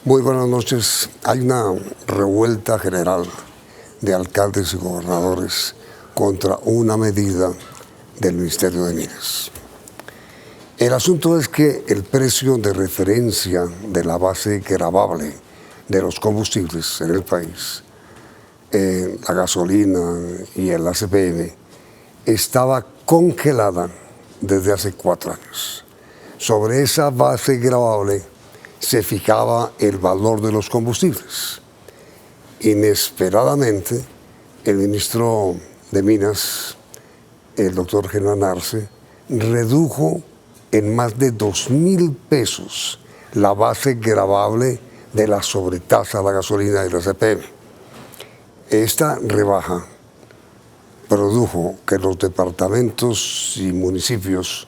Muy buenas noches. Hay una revuelta general de alcaldes y gobernadores contra una medida del Ministerio de Minas. El asunto es que el precio de referencia de la base gravable de los combustibles en el país, la gasolina y el ACPM, estaba congelada desde hace 4 años. Sobre esa base gravable se fijaba el valor de los combustibles. Inesperadamente, el ministro de Minas, el doctor Germán Arce, redujo en más de 2.000 pesos la base gravable de la sobretasa a la gasolina y la CPM. Esta rebaja produjo que los departamentos y municipios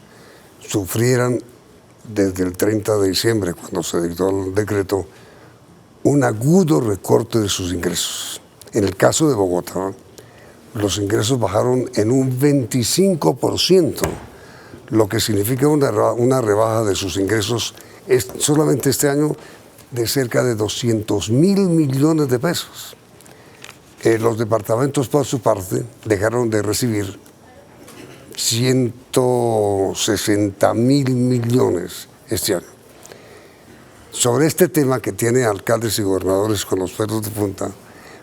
sufrieran desde el 30 de diciembre, cuando se dictó el decreto, un agudo recorte de sus ingresos. En el caso de Bogotá, los ingresos bajaron en un 25%, lo que significa una rebaja de sus ingresos solamente este año de cerca de 200.000 millones de pesos. Los departamentos, por su parte, dejaron de recibir 160.000 millones este año. Sobre este tema que tiene alcaldes y gobernadores con los pelos de punta,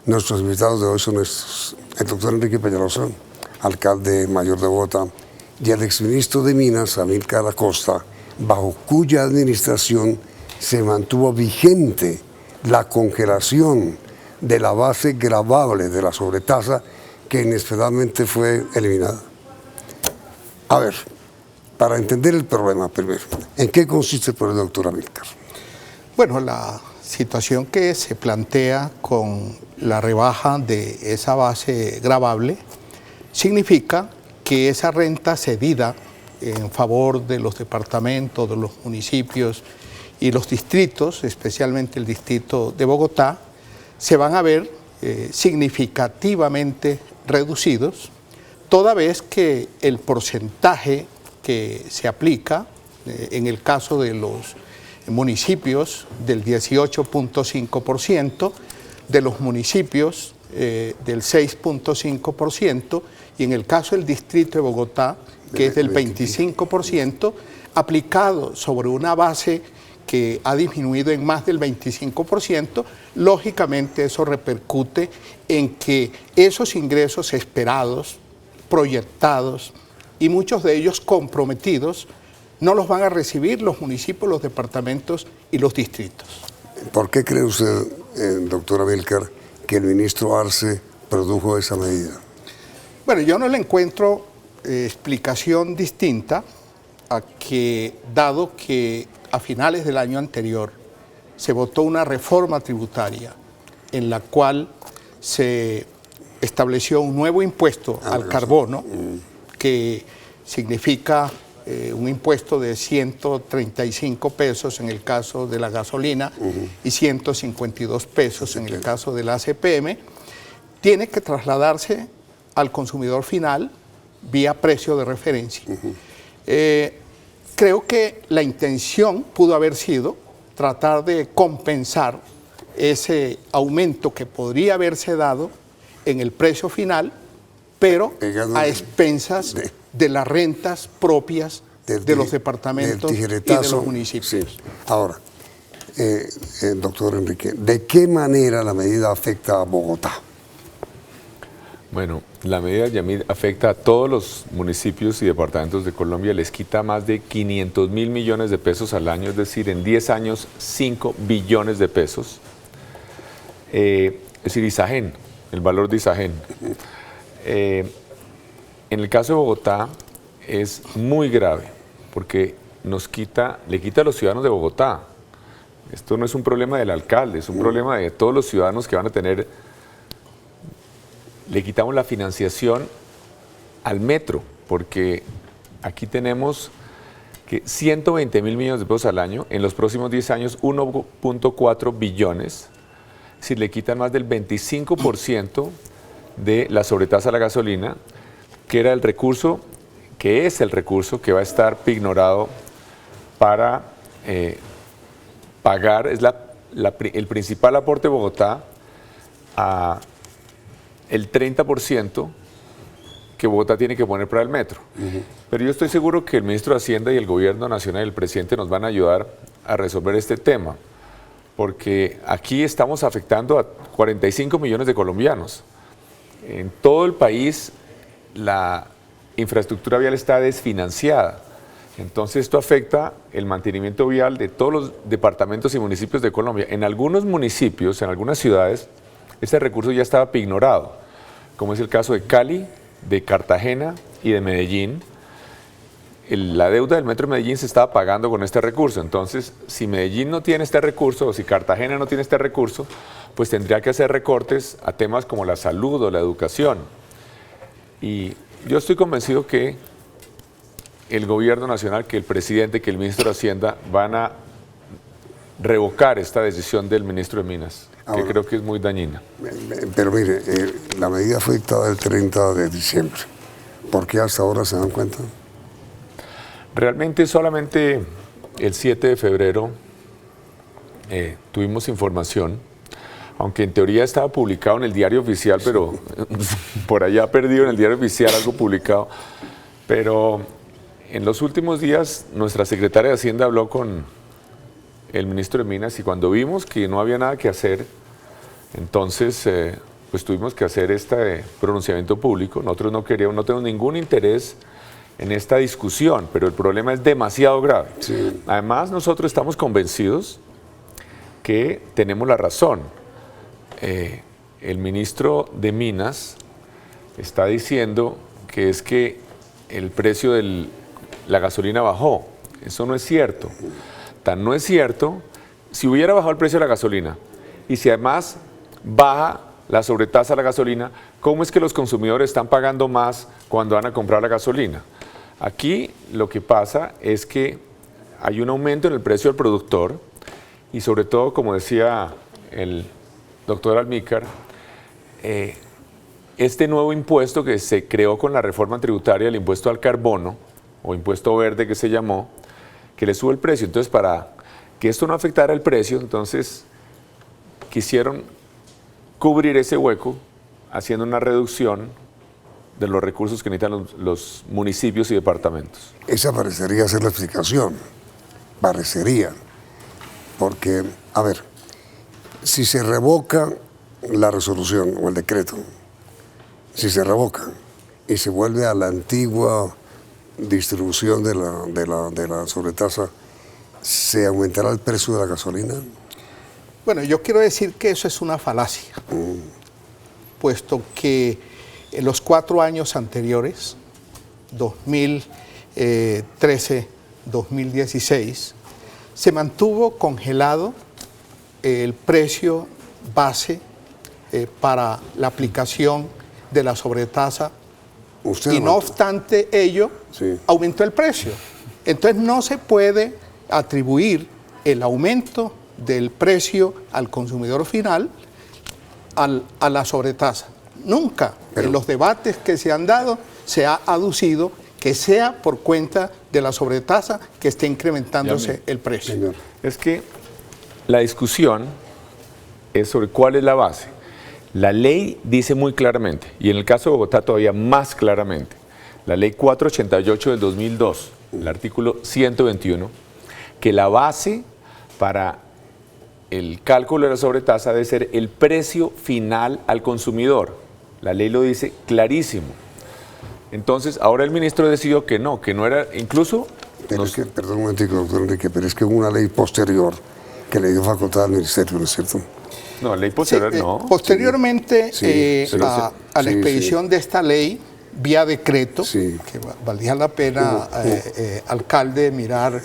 nuestros invitados de hoy son estos: el doctor Enrique Peñalosa, alcalde mayor de Bogotá, y el exministro de Minas, Amílcar Acosta, bajo cuya administración se mantuvo vigente la congelación de la base gravable de la sobretasa, que inesperadamente fue eliminada. A ver, para entender el problema primero, ¿en qué consiste el problema, doctor Amílcar? Bueno, la situación que se plantea con la rebaja de esa base gravable significa que esa renta cedida en favor de los departamentos, de los municipios y los distritos, especialmente el distrito de Bogotá, se van a ver significativamente reducidos, toda vez que el porcentaje que se aplica, en el caso de los municipios, del 18.5%, de los municipios del 6.5%, y en el caso del distrito de Bogotá, que es del 25%, aplicado sobre una base que ha disminuido en más del 25%, lógicamente eso repercute en que esos ingresos esperados, proyectados y muchos de ellos comprometidos, no los van a recibir los municipios, los departamentos y los distritos. ¿Por qué cree usted, doctor Amílcar, que el ministro Arce produjo esa medida? Bueno, yo no le encuentro explicación distinta a que, dado que a finales del año anterior se votó una reforma tributaria en la cual se estableció un nuevo impuesto al carbono, que significa un impuesto de 135 pesos en el caso de la gasolina y 152 pesos en el caso de la ACPM, tiene que trasladarse al consumidor final vía precio de referencia. Creo que la intención pudo haber sido tratar de compensar ese aumento que podría haberse dado en el precio final, pero a expensas de las rentas propias de los departamentos y de los municipios. Sí. Ahora, doctor Enrique, ¿de qué manera la medida afecta a Bogotá? Bueno, la medida, Yamid, afecta a todos los municipios y departamentos de Colombia, les quita más de 500.000 millones de pesos al año, es decir, en 10 años, 5 billones de pesos. Es decir, Isagen, el valor de Isagen. En el caso de Bogotá es muy grave, porque le quita a los ciudadanos de Bogotá. Esto no es un problema del alcalde, es un problema de todos los ciudadanos que van a tener. Le quitamos la financiación al metro, porque aquí tenemos que 120.000 millones de pesos al año, en los próximos 10 años 1.4 billones, es decir, le quitan más del 25% de la sobretasa a la gasolina, que es el recurso que va a estar pignorado para pagar, es la el principal aporte de Bogotá a el 30% que Bogotá tiene que poner para el metro. Pero yo estoy seguro que el ministro de Hacienda y el gobierno nacional y el presidente nos van a ayudar a resolver este tema, porque aquí estamos afectando a 45 millones de colombianos. En todo el país la infraestructura vial está desfinanciada. Entonces esto afecta el mantenimiento vial de todos los departamentos y municipios de Colombia. En algunos municipios, en algunas ciudades, este recurso ya estaba ignorado, como es el caso de Cali, de Cartagena y de Medellín. La deuda del Metro de Medellín se estaba pagando con este recurso. Entonces, si Medellín no tiene este recurso o si Cartagena no tiene este recurso, pues tendría que hacer recortes a temas como la salud o la educación. Y yo estoy convencido que el gobierno nacional, que el presidente, que el ministro de Hacienda van a revocar esta decisión del ministro de Minas, que creo que es muy dañina. Pero mire, la medida fue dictada el 30 de diciembre. ¿Por qué hasta ahora se dan cuenta? Realmente solamente el 7 de febrero tuvimos información, aunque en teoría estaba publicado en el diario oficial, pero por allá perdido en el diario oficial algo publicado. Pero en los últimos días nuestra secretaria de Hacienda habló con el ministro de Minas y cuando vimos que no había nada que hacer, entonces pues tuvimos que hacer este pronunciamiento público. Nosotros no tenemos ningún interés en esta discusión, pero el problema es demasiado grave. Sí. Además, nosotros estamos convencidos que tenemos la razón. El ministro de Minas está diciendo que es que el precio de la gasolina bajó. Eso no es cierto. Tan no es cierto, si hubiera bajado el precio de la gasolina y si además baja la sobretasa de la gasolina, ¿cómo es que los consumidores están pagando más cuando van a comprar la gasolina? Aquí lo que pasa es que hay un aumento en el precio del productor y sobre todo, como decía el doctor Almícar, este nuevo impuesto que se creó con la reforma tributaria, el impuesto al carbono o impuesto verde que se llamó, que le sube el precio. Entonces, para que esto no afectara el precio, entonces quisieron cubrir ese hueco haciendo una reducción de los recursos que necesitan los municipios y departamentos. Esa parecería ser la explicación. Parecería. Porque, a ver, si se revoca la resolución o el decreto, si se revoca y se vuelve a la antigua distribución de la sobretasa, ¿se aumentará el precio de la gasolina? Bueno, yo quiero decir que eso es una falacia, puesto que en los 4 años anteriores, 2013, 2016, se mantuvo congelado el precio base para la aplicación de la sobretasa y no obstante ello, sí, aumentó el precio. Entonces no se puede atribuir el aumento del precio al consumidor final a la sobretasa. Nunca en los debates que se han dado se ha aducido que sea por cuenta de la sobretasa que esté incrementándose el precio. Señor. Es que la discusión es sobre cuál es la base. La ley dice muy claramente, y en el caso de Bogotá todavía más claramente, la ley 488 del 2002, el artículo 121, que la base para el cálculo de la sobretasa debe ser el precio final al consumidor. La ley lo dice clarísimo. Entonces, ahora el ministro decidió que no era, incluso... Pero es que, perdón un momentico, doctor Enrique, pero es que hubo una ley posterior que le dio facultad al ministerio, ¿no es cierto? No, ley posterior no. Posteriormente Sí, a la sí, expedición de esta ley, vía decreto, Sí. que valdría la pena, alcalde, mirar,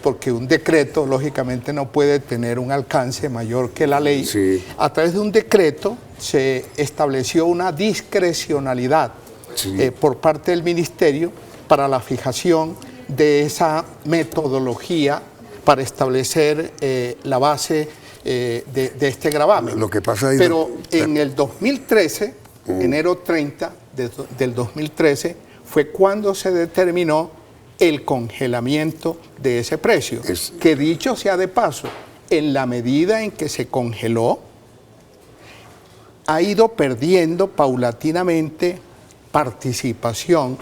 porque un decreto lógicamente no puede tener un alcance mayor que la ley. Sí. A través de un decreto se estableció una discrecionalidad Sí. por parte del ministerio para la fijación de esa metodología para establecer la base de este gravamen. Lo que pasa ahí... Pero en el 2013, enero 30 del 2013, fue cuando se determinó el congelamiento de ese precio. Que dicho sea de paso, en la medida en que se congeló, ha ido perdiendo paulatinamente participación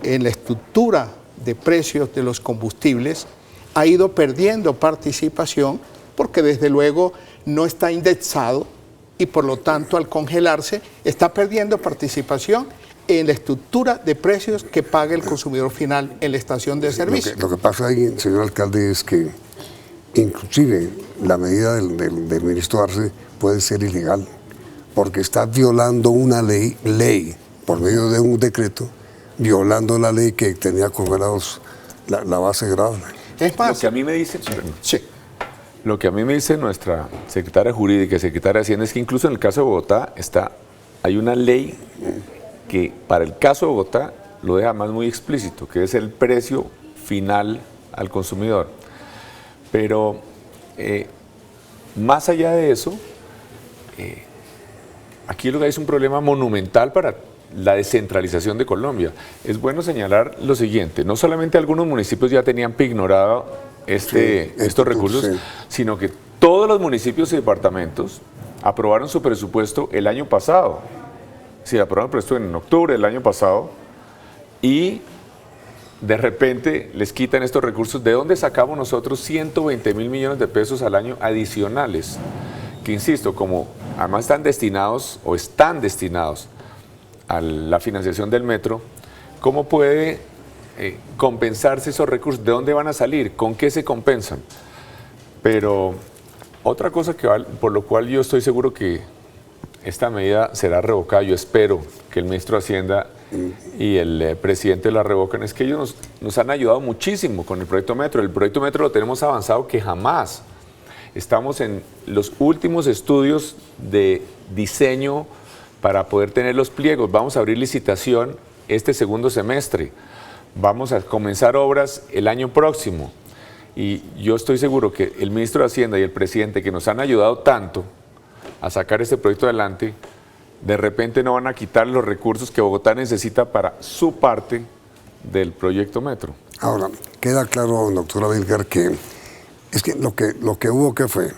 en la estructura de precios de los combustibles, ha ido perdiendo participación porque desde luego no está indexado y por lo tanto al congelarse está perdiendo participación en la estructura de precios que paga el consumidor final en la estación de servicio. Lo que pasa ahí, señor alcalde, es que inclusive la medida del ministro Arce puede ser ilegal, porque está violando una ley por medio de un decreto, violando la ley que tenía congelados la base gravable. Es más, Lo que a mí me dice, sí. Lo que a mí me dice nuestra secretaria jurídica y secretaria de Hacienda es que incluso en el caso de Bogotá hay una ley que para el caso de Bogotá lo deja más muy explícito, que es el precio final al consumidor. Pero más allá de eso, aquí lo que hay es un problema monumental para la descentralización de Colombia. Es bueno señalar lo siguiente, no solamente algunos municipios ya tenían pignorado estos recursos, sí, sino que todos los municipios y departamentos aprobaron su presupuesto el año pasado. Sí, aprobaron el presupuesto en octubre del año pasado y de repente les quitan estos recursos. ¿De dónde sacamos nosotros 120.000 millones de pesos al año adicionales? Que insisto, como además están destinados a la financiación del metro, ¿cómo puede compensarse esos recursos? ¿De dónde van a salir? ¿Con qué se compensan? Pero otra cosa por lo cual yo estoy seguro que esta medida será revocada, yo espero que el ministro de Hacienda y el presidente la revoquen, es que ellos nos han ayudado muchísimo con el proyecto Metro. El proyecto Metro lo tenemos avanzado que jamás. Estamos en los últimos estudios de diseño para poder tener los pliegos. Vamos a abrir licitación este segundo semestre. Vamos a comenzar obras el año próximo. Y yo estoy seguro que el ministro de Hacienda y el presidente, que nos han ayudado tanto a sacar este proyecto adelante, de repente no van a quitar los recursos que Bogotá necesita para su parte del proyecto Metro. Ahora, queda claro, doctora Vilgar, que es que lo que hubo que fue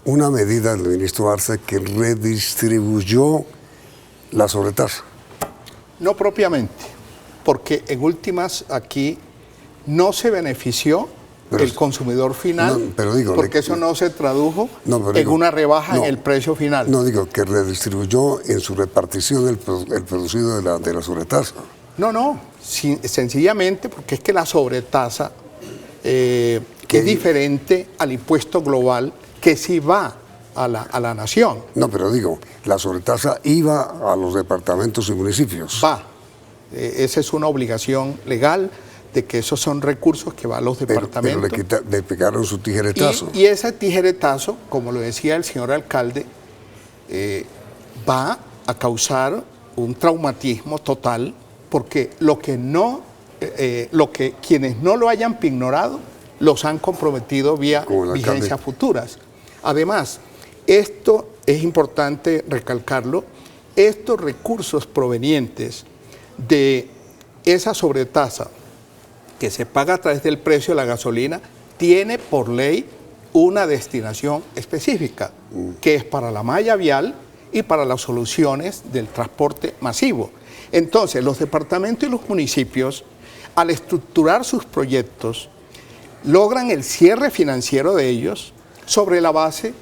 una medida del ministro Arce que redistribuyó la sobretasa. No propiamente, porque en últimas aquí no se benefició el consumidor final, no, pero digo, porque eso no se tradujo en una rebaja en el precio final. No, digo que redistribuyó en su repartición el producido de la sobretasa. No, sencillamente porque es que la sobretasa es diferente al impuesto global que sí va a la nación. No, pero digo, la sobretasa iba a los departamentos y municipios. Va. Esa es una obligación legal de que esos son recursos que van a los departamentos. Pero le pegaron su tijeretazo. Y ese tijeretazo, como lo decía el señor alcalde, va a causar un traumatismo total, porque quienes no lo hayan pignorado los han comprometido vía vigencias futuras. Además, esto es importante recalcarlo, estos recursos provenientes de esa sobretasa que se paga a través del precio de la gasolina tiene por ley una destinación específica, que es para la malla vial y para las soluciones del transporte masivo. Entonces, los departamentos y los municipios, al estructurar sus proyectos, logran el cierre financiero de ellos sobre la base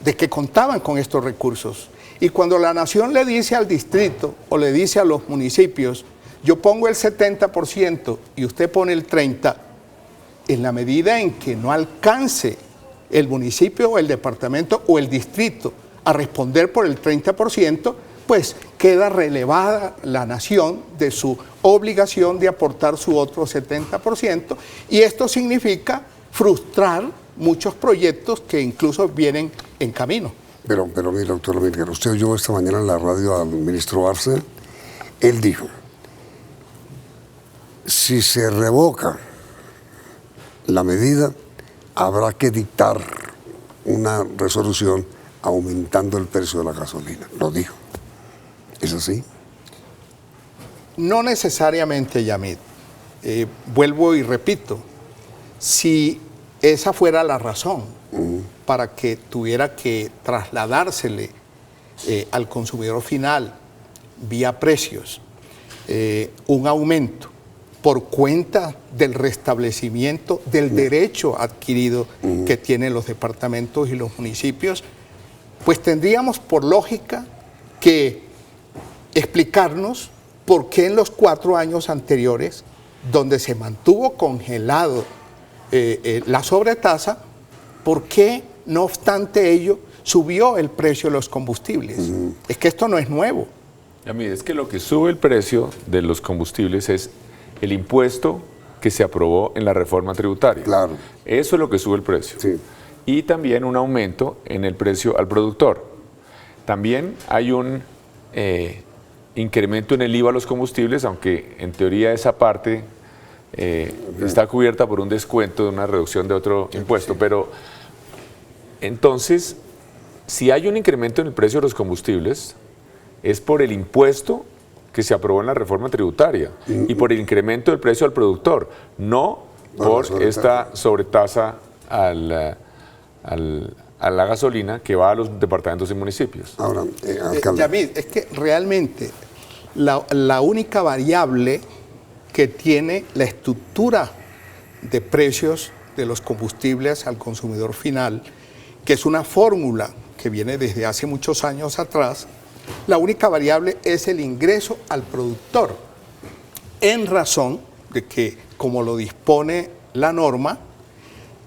de que contaban con estos recursos. Y cuando la nación le dice al distrito o le dice a los municipios, yo pongo el 70% y usted pone el 30%, en la medida en que no alcance el municipio o el departamento o el distrito a responder por el 30%, pues queda relevada la nación de su obligación de aportar su otro 70%, y esto significa frustrar muchos proyectos que incluso vienen en camino. Pero mire, doctor Vilgar, usted oyó esta mañana en la radio al ministro Arce. Él dijo, si se revoca la medida, habrá que dictar una resolución aumentando el precio de la gasolina. Lo dijo. ¿Es así? No necesariamente, Yamid. Vuelvo y repito, si esa fuera la razón, para que tuviera que trasladársele al consumidor final vía precios un aumento por cuenta del restablecimiento del derecho adquirido que tienen los departamentos y los municipios, pues tendríamos por lógica que explicarnos por qué en los 4 años anteriores, donde se mantuvo congelado la sobretasa, por qué, no obstante ello, subió el precio de los combustibles. Es que esto no es nuevo. Es que lo que sube el precio de los combustibles es el impuesto que se aprobó en la reforma tributaria. Claro. Eso es lo que sube el precio. Sí. Y también un aumento en el precio al productor. También hay un incremento en el IVA a los combustibles, aunque en teoría esa parte está cubierta por un descuento de una reducción de otro impuesto. Pero entonces, si hay un incremento en el precio de los combustibles, es por el impuesto que se aprobó en la reforma tributaria y por el incremento del precio al productor, no por esta sobretasa a la gasolina que va a los departamentos y municipios. Ahora, alcalde. Yamid, es que realmente la única variable que tiene la estructura de precios de los combustibles al consumidor final, que es una fórmula que viene desde hace muchos años atrás, la única variable es el ingreso al productor, en razón de que, como lo dispone la norma,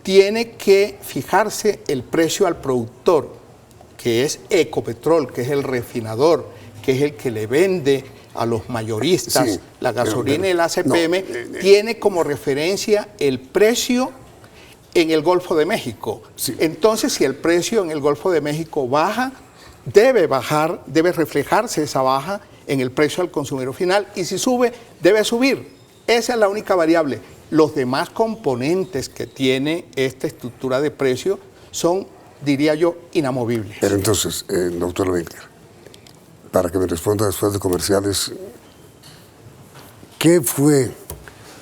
tiene que fijarse el precio al productor, que es Ecopetrol, que es el refinador, que es el que le vende a los mayoristas Sí, la gasolina y el ACPM, no, tiene como referencia el precio en el Golfo de México. Sí. Entonces, si el precio en el Golfo de México baja, debe reflejarse esa baja en el precio al consumidor final, y si sube, debe subir. Esa es la única variable. Los demás componentes que tiene esta estructura de precio son, diría yo, inamovibles. Pero entonces, doctor Amílcar, para que me responda después de comerciales, ¿qué fue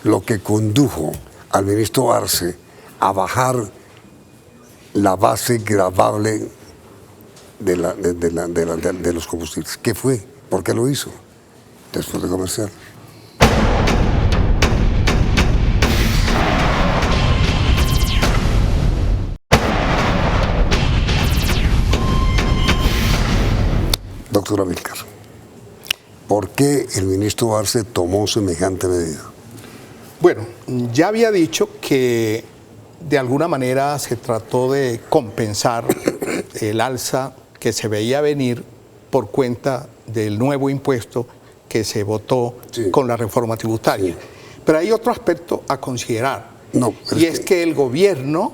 lo que condujo al ministro Arce a bajar la base gravable de los combustibles? ¿Qué fue? ¿Por qué lo hizo? Después de comercial. Doctor Amílcar, ¿por qué el ministro Arce tomó semejante medida? Bueno, ya había dicho que de alguna manera se trató de compensar el alza que se veía venir por cuenta del nuevo impuesto que se votó con la reforma tributaria. Sí. Pero hay otro aspecto a considerar, y es que el gobierno,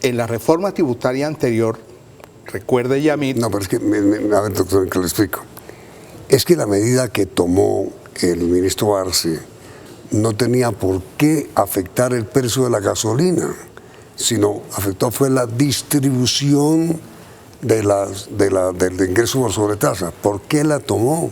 en la reforma tributaria anterior, recuerde Yamid... No, pero es que, a ver, doctor, que le explico. Es que la medida que tomó el ministro Arce no tenía por qué afectar el precio de la gasolina, sino afectó fue la distribución del ingreso por sobretasa. ¿Por qué la tomó?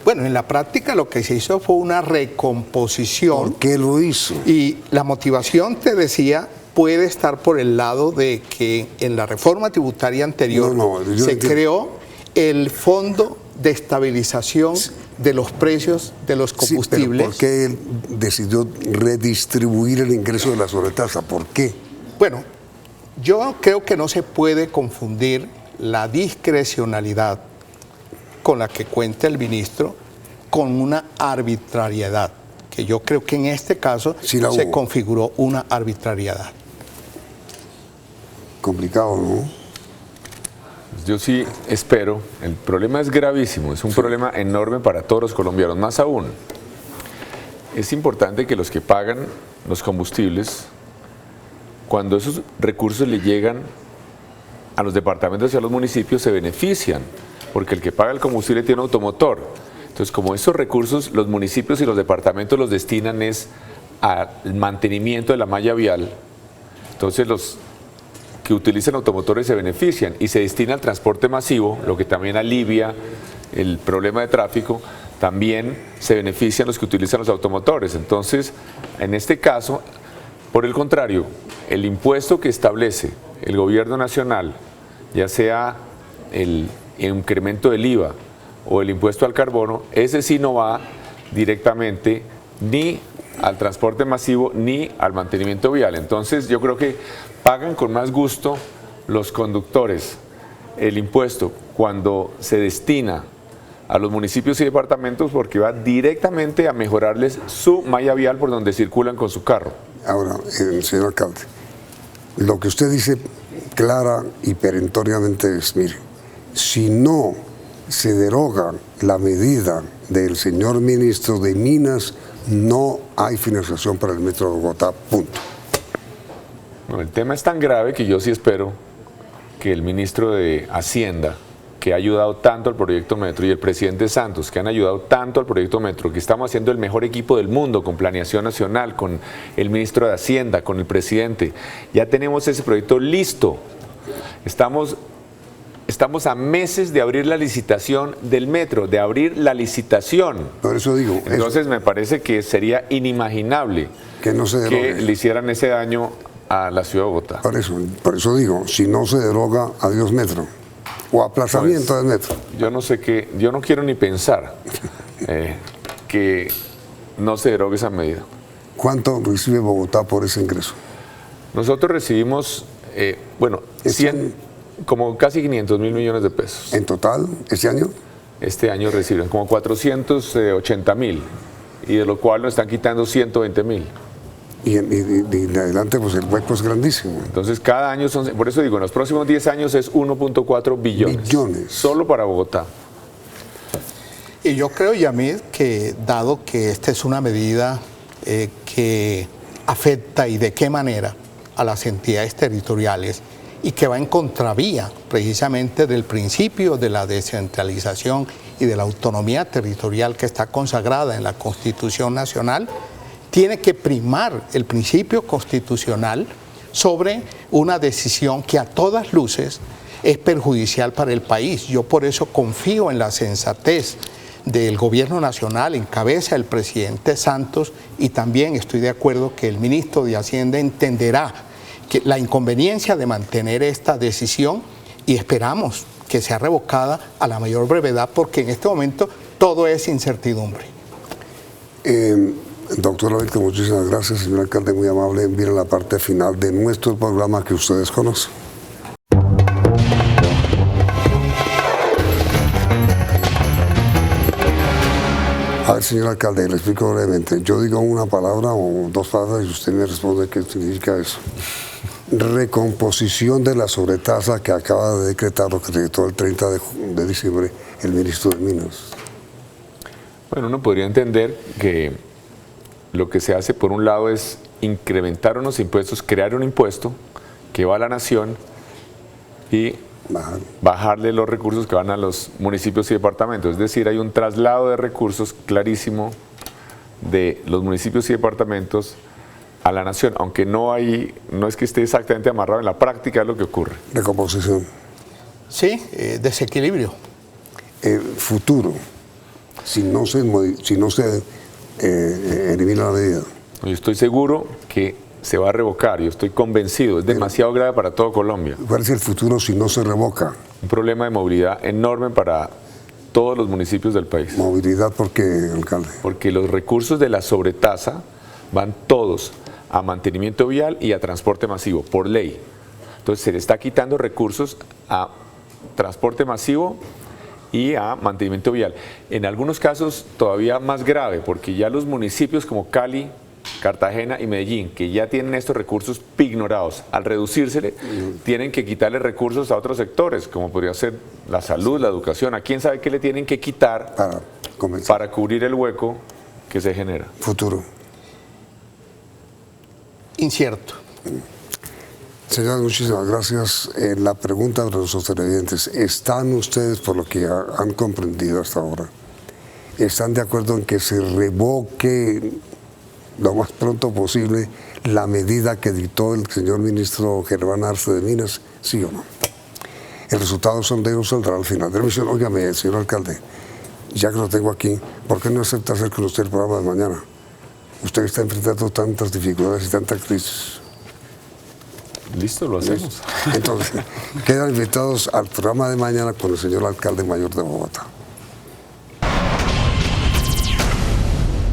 Bueno, en la práctica lo que se hizo fue una recomposición. ¿Por qué lo hizo? Y la motivación, te decía, puede estar por el lado de que en la reforma tributaria anterior se creó el Fondo de Estabilización de los Precios de los Combustibles. Sí, pero ¿por qué él decidió redistribuir el ingreso de la sobretasa? ¿Por qué? Bueno, yo creo que no se puede confundir la discrecionalidad con la que cuenta el ministro con una arbitrariedad, que yo creo que en este caso se configuró una arbitrariedad. Complicado, ¿no? Yo sí espero, el problema es gravísimo, es un problema enorme para todos los colombianos, más aún. Es importante que los que pagan los combustibles, cuando esos recursos le llegan a los departamentos y a los municipios, se benefician, porque el que paga el combustible tiene un automotor. Entonces, como esos recursos los municipios y los departamentos los destinan es al mantenimiento de la malla vial, entonces los que utilizan automotores se benefician y se destina al transporte masivo, lo que también alivia el problema de tráfico. También se benefician los que utilizan los automotores. Entonces, en este caso, Por el contrario, el impuesto que establece el gobierno nacional, ya sea el incremento del IVA o el impuesto al carbono, ese sí no va directamente ni al transporte masivo ni al mantenimiento vial. Entonces yo creo que pagan con más gusto los conductores el impuesto cuando se destina a los municipios y departamentos, porque va directamente a mejorarles su malla vial por donde circulan con su carro. Ahora, señor alcalde, lo que usted dice clara y perentoriamente es, mire, si no se deroga la medida del señor ministro de Minas, no hay financiación para el Metro de Bogotá, punto. Bueno, el tema es tan grave que yo sí espero que el ministro de Hacienda, que ha ayudado tanto al proyecto Metro, y el presidente Santos, que han ayudado tanto al proyecto Metro, que estamos haciendo el mejor equipo del mundo con Planeación Nacional, con el ministro de Hacienda, con el presidente, ya tenemos ese proyecto listo. Estamos a meses de abrir la licitación del Metro, de abrir la licitación. Por eso digo. Entonces me parece que sería inimaginable que no se derogue, que le hicieran ese daño a la ciudad de Bogotá. Por eso digo, si no se deroga, adiós Metro. O aplazamiento del Metro. Yo no sé qué, yo no quiero ni pensar que no se derogue esa medida. ¿Cuánto recibe Bogotá por ese ingreso? Nosotros recibimos, como casi 500 mil millones de pesos. ¿En total, este año? Este año reciben como 480 mil, y de lo cual nos están quitando 120 mil. Y de adelante, pues el hueco es grandísimo. Entonces, cada año son, por eso digo, en los próximos 10 años es 1.4 billones. Billones. Solo para Bogotá. Y yo creo, Yamid, que dado que esta es una medida que afecta y de qué manera a las entidades territoriales y que va en contravía precisamente del principio de la descentralización y de la autonomía territorial que está consagrada en la Constitución Nacional, tiene que primar el principio constitucional sobre una decisión que a todas luces es perjudicial para el país. Yo por eso confío en la sensatez del gobierno nacional, en cabeza del presidente Santos, y también estoy de acuerdo que el ministro de Hacienda entenderá que la inconveniencia de mantener esta decisión, y esperamos que sea revocada a la mayor brevedad, porque en este momento todo es incertidumbre. Doctor Ávila, muchísimas gracias, señor alcalde, muy amable. Viene la parte final de nuestro programa que ustedes conocen. A ver, señor alcalde, le explico brevemente. Yo digo una palabra o dos palabras y usted me responde qué significa eso. Recomposición de la sobretasa que acaba de decretar, o que decretó el 30 de diciembre el ministro de Minas. Bueno, uno podría entender que lo que se hace por un lado es incrementar unos impuestos, crear un impuesto que va a la nación y bajarle los recursos que van a los municipios y departamentos. Es decir, hay un traslado de recursos clarísimo de los municipios y departamentos a la nación, aunque no es que esté exactamente amarrado en la práctica, es lo que ocurre. Recomposición. Sí, desequilibrio. Futuro, si no se elimina la medida. Yo estoy seguro que se va a revocar, yo estoy convencido, es demasiado grave para todo Colombia. ¿Cuál es el futuro si no se revoca? Un problema de movilidad enorme para todos los municipios del país. ¿Movilidad por qué, alcalde? Porque los recursos de la sobretasa van todos a mantenimiento vial y a transporte masivo, por ley. Entonces se le está quitando recursos a transporte masivo y a mantenimiento vial. En algunos casos todavía más grave, porque ya los municipios como Cali, Cartagena y Medellín, que ya tienen estos recursos pignorados, al reducírsele, tienen que quitarle recursos a otros sectores, como podría ser la salud, la educación. ¿A quién sabe qué le tienen que quitar para cubrir el hueco que se genera? Futuro. Incierto. Señores, muchísimas gracias. La pregunta de nuestros televidentes: ¿están ustedes, por lo que han comprendido hasta ahora, están de acuerdo en que se revoque lo más pronto posible la medida que dictó el señor ministro Germán Arce de Minas, sí o no? El resultado del sondeo saldrá al final de la emisión. Óigame, señor alcalde, ya que lo tengo aquí, ¿por qué no acepta hacer con usted el programa de mañana? usted está enfrentando tantas dificultades y tantas crisis. Listo, lo hacemos. Entonces, quedan invitados al programa de mañana con el señor alcalde mayor de Bogotá.